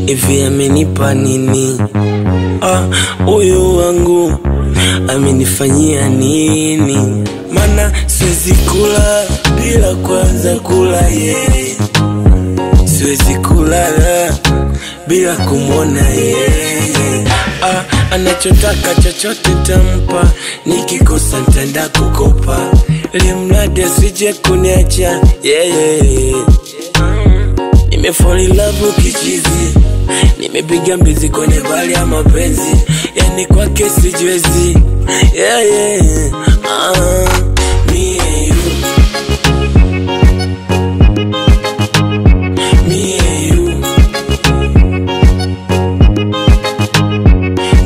Hivi amenipa nini? Huyu wangu amenifanyia nini? Mana siwezi kula bila kwanza kula yeye, siwezi kulala bila kumwona yeye. Anachotaka chochote tampa, nikikosa nitaenda kukopa, limradi asije kuniacha yeye. Nimefall in love kichizi, nimepiga mbizi kwenye bali ya mapenzi, yani kwake sijiwezi. Me and you, me and you,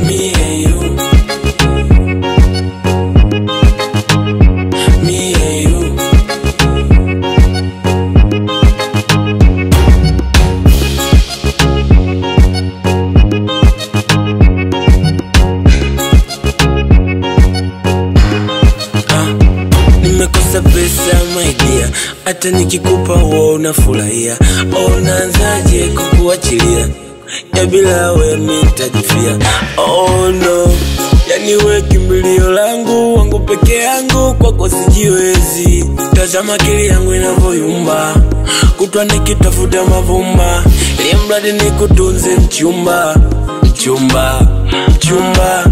me and you, me and you. Nimekosa pesa my dear, hata nikikupa wewe unafurahia. Unaanzaje kukuachilia? Ya bila wewe mimi nitajifia. Oh no, yani wewe kimbilio langu, wangu peke yangu, kwako sijiwezi. Tazama akili yangu inavyoyumba, kutwa nikitafuta mavumba, ili mradi nikutunze mchumba, mchumba, mchumba.